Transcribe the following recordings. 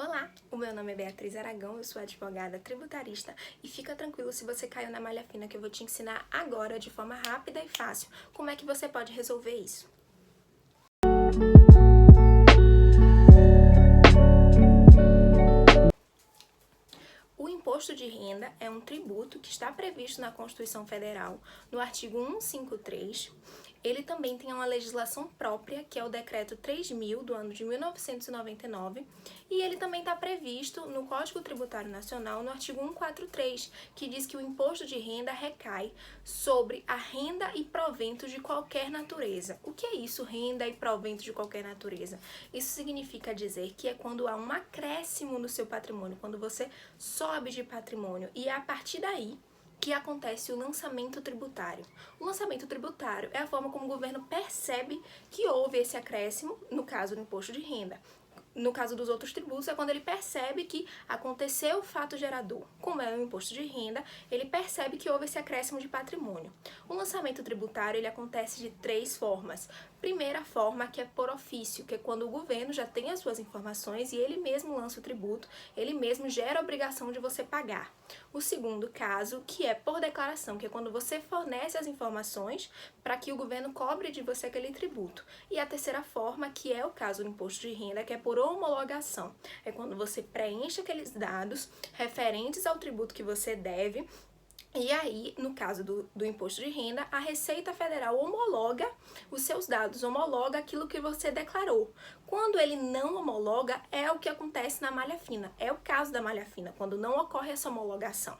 Olá, o meu nome é Beatriz Aragão, eu sou advogada tributarista e fica tranquilo se você caiu na malha fina que eu vou te ensinar agora de forma rápida e fácil como é que você pode resolver isso. O imposto de renda é um tributo que está previsto na Constituição Federal, no artigo 153. Ele também tem uma legislação própria, que é o Decreto 3.000, do ano de 1999, e ele também está previsto no Código Tributário Nacional, no artigo 143, que diz que o imposto de renda recai sobre a renda e proventos de qualquer natureza. O que é isso, renda e proventos de qualquer natureza? Isso significa dizer que é quando há um acréscimo no seu patrimônio, quando você sobe de patrimônio, e é a partir daí que acontece o lançamento tributário. O lançamento tributário é a forma como o governo percebe que houve esse acréscimo, no caso do imposto de renda. No caso dos outros tributos, é quando ele percebe que aconteceu o fato gerador. Como é o imposto de renda, ele percebe que houve esse acréscimo de patrimônio. O lançamento tributário, ele acontece de três formas. Primeira forma, que é por ofício, que é quando o governo já tem as suas informações e ele mesmo lança o tributo, ele mesmo gera a obrigação de você pagar. O segundo caso, que é por declaração, que é quando você fornece as informações para que o governo cobre de você aquele tributo. E a terceira forma, que é o caso do imposto de renda, que é por homologação. É quando você preenche aqueles dados referentes ao tributo que você deve. E aí, no caso do imposto de renda, a Receita Federal homologa os seus dados, homologa aquilo que você declarou. Quando ele não homologa, é o que acontece na malha fina. É o caso da malha fina, quando não ocorre essa homologação.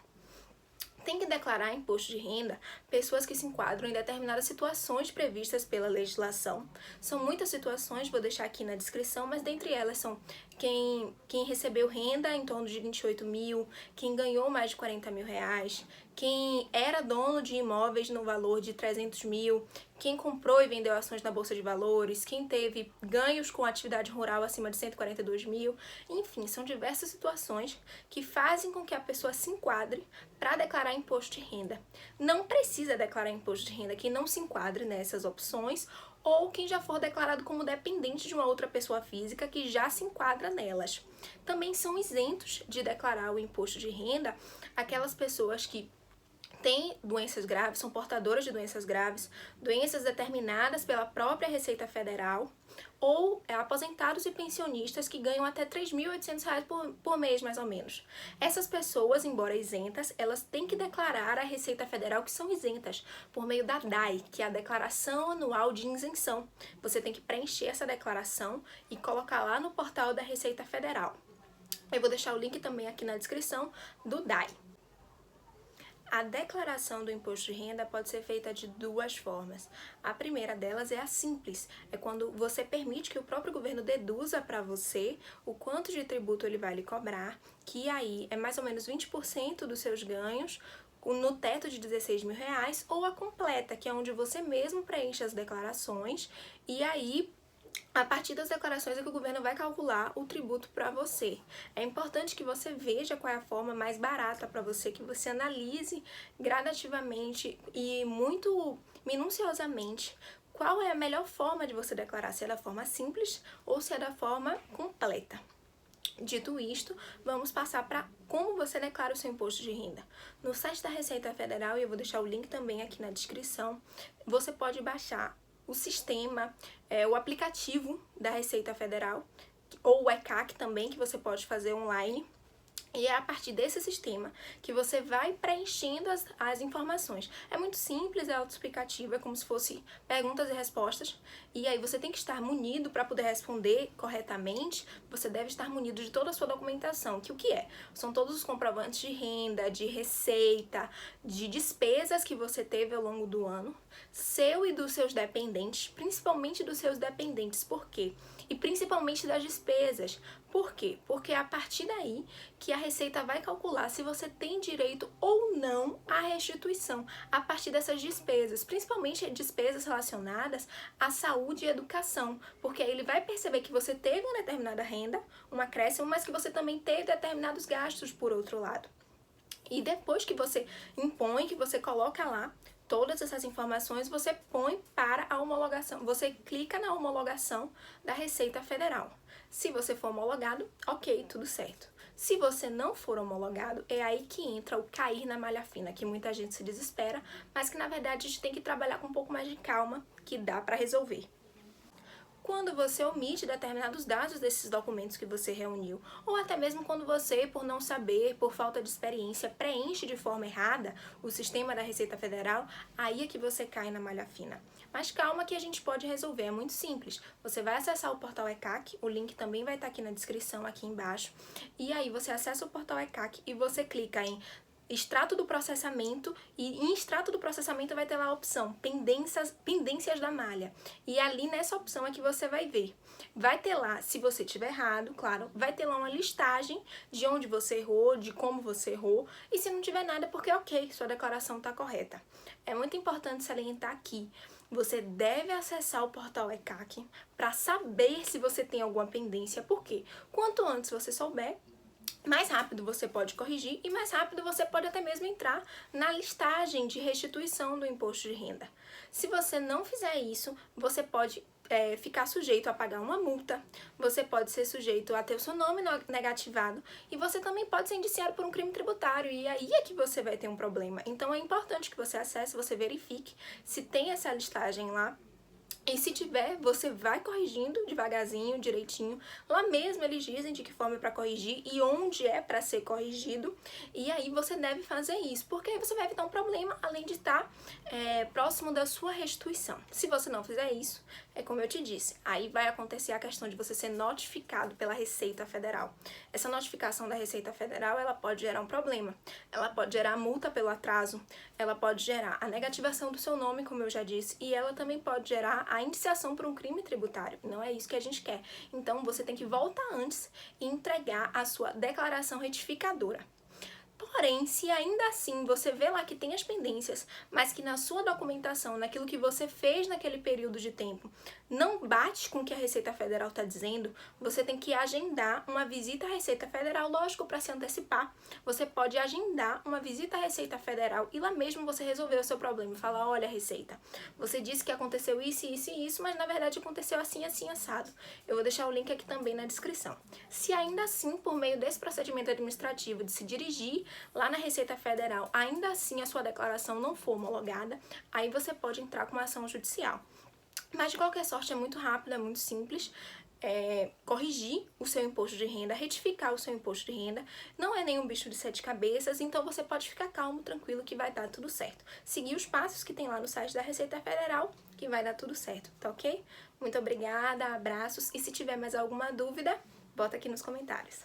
Tem que declarar imposto de renda pessoas que se enquadram em determinadas situações previstas pela legislação. São muitas situações, vou deixar aqui na descrição, mas dentre elas são quem recebeu renda em torno de 28 mil, quem ganhou mais de 40 mil reais, quem era dono de imóveis no valor de 300 mil, quem comprou e vendeu ações na Bolsa de Valores, quem teve ganhos com atividade rural acima de 142 mil, enfim, são diversas situações que fazem com que a pessoa se enquadre para declarar imposto de renda. Não precisa declarar imposto de renda quem não se enquadre nessas opções ou quem já for declarado como dependente de uma outra pessoa física que já se enquadra nelas. Também são isentos de declarar o imposto de renda aquelas pessoas que têm doenças graves, são portadoras de doenças graves, doenças determinadas pela própria Receita Federal, ou aposentados e pensionistas que ganham até R$ 3.800 por mês, mais ou menos. Essas pessoas, embora isentas, elas têm que declarar à Receita Federal que são isentas, por meio da DAI, que é a Declaração Anual de Isenção. Você tem que preencher essa declaração e colocar lá no portal da Receita Federal. Eu vou deixar o link também aqui na descrição do DAI. A declaração do imposto de renda pode ser feita de duas formas. A primeira delas é a simples, é quando você permite que o próprio governo deduza para você o quanto de tributo ele vai lhe cobrar, que aí é mais ou menos 20% dos seus ganhos, no teto de 16 mil reais, ou a completa, que é onde você mesmo preenche as declarações e aí a partir das declarações é que o governo vai calcular o tributo para você. É importante que você veja qual é a forma mais barata para você, que você analise gradativamente e muito minuciosamente qual é a melhor forma de você declarar, se é da forma simples ou se é da forma completa. Dito isto, vamos passar para como você declara o seu imposto de renda. No site da Receita Federal, e eu vou deixar o link também aqui na descrição, você pode baixar o sistema, o aplicativo da Receita Federal, ou o ECAC também, que você pode fazer online. E é a partir desse sistema que você vai preenchendo as informações. É muito simples, é autoexplicativo, é como se fosse perguntas e respostas. E aí você tem que estar munido para poder responder corretamente. Você deve estar munido de toda a sua documentação. Que o que é? São todos os comprovantes de renda, de receita, de despesas que você teve ao longo do ano, seu e dos seus dependentes, principalmente dos seus dependentes. Por quê? E principalmente das despesas. Por quê? Porque é a partir daí que a Receita vai calcular se você tem direito ou não à restituição a partir dessas despesas, principalmente despesas relacionadas à saúde e educação, porque aí ele vai perceber que você teve uma determinada renda, um acréscimo, mas que você também teve determinados gastos por outro lado. E depois que você impõe, que você coloca lá todas essas informações, você põe para a homologação, você clica na homologação da Receita Federal. Se você for homologado, ok, tudo certo. Se você não for homologado, é aí que entra o cair na malha fina, que muita gente se desespera, mas que na verdade a gente tem que trabalhar com um pouco mais de calma, que dá para resolver. Quando você omite determinados dados desses documentos que você reuniu, ou até mesmo quando você, por não saber, por falta de experiência, preenche de forma errada o sistema da Receita Federal, aí é que você cai na malha fina. Mas calma que a gente pode resolver, é muito simples. Você vai acessar o portal ECAC, o link também vai estar aqui na descrição, aqui embaixo, e aí você acessa o portal ECAC e você clica em extrato do processamento, e em extrato do processamento vai ter lá a opção pendências da malha, e ali nessa opção é que você vai ver, vai ter lá, se você tiver errado, claro, vai ter lá uma listagem de onde você errou, de como você errou, e se não tiver nada é porque ok, sua declaração está correta. É muito importante salientar aqui, você deve acessar o portal ECAC para saber se você tem alguma pendência, porque quanto antes você souber, mais rápido você pode corrigir e mais rápido você pode até mesmo entrar na listagem de restituição do imposto de renda. Se você não fizer isso, você pode ficar sujeito a pagar uma multa, você pode ser sujeito a ter o seu nome negativado e você também pode ser indiciado por um crime tributário e aí é que você vai ter um problema. Então é importante que você acesse, você verifique se tem essa listagem lá. E se tiver, você vai corrigindo devagarzinho, direitinho. Lá mesmo eles dizem de que forma é para corrigir e onde é para ser corrigido. E aí você deve fazer isso, porque aí você vai evitar um problema, além de estar próximo da sua restituição. Se você não fizer isso, é como eu te disse, aí vai acontecer a questão de você ser notificado pela Receita Federal. Essa notificação da Receita Federal, ela pode gerar um problema. Ela pode gerar multa pelo atraso, ela pode gerar a negativação do seu nome, como eu já disse, e ela também pode gerar a indiciação por um crime tributário. Não é isso que a gente quer. Então, você tem que voltar antes e entregar a sua declaração retificadora. Porém, se ainda assim você vê lá que tem as pendências, mas que na sua documentação, naquilo que você fez naquele período de tempo, não bate com o que a Receita Federal está dizendo, você tem que agendar uma visita à Receita Federal, lógico, para se antecipar. Você pode agendar uma visita à Receita Federal e lá mesmo você resolver o seu problema e falar, olha, Receita, você disse que aconteceu isso, isso e isso, mas na verdade aconteceu assim, assim, assado. Eu vou deixar o link aqui também na descrição. Se ainda assim, por meio desse procedimento administrativo de se dirigir lá na Receita Federal, ainda assim a sua declaração não for homologada, aí você pode entrar com uma ação judicial. Mas de qualquer sorte é muito rápido, é muito simples. Corrigir o seu imposto de renda, retificar o seu imposto de renda, não é nenhum bicho de sete cabeças, então você pode ficar calmo, tranquilo, que vai dar tudo certo. Seguir os passos que tem lá no site da Receita Federal, que vai dar tudo certo, tá ok? Muito obrigada, abraços, e se tiver mais alguma dúvida, bota aqui nos comentários.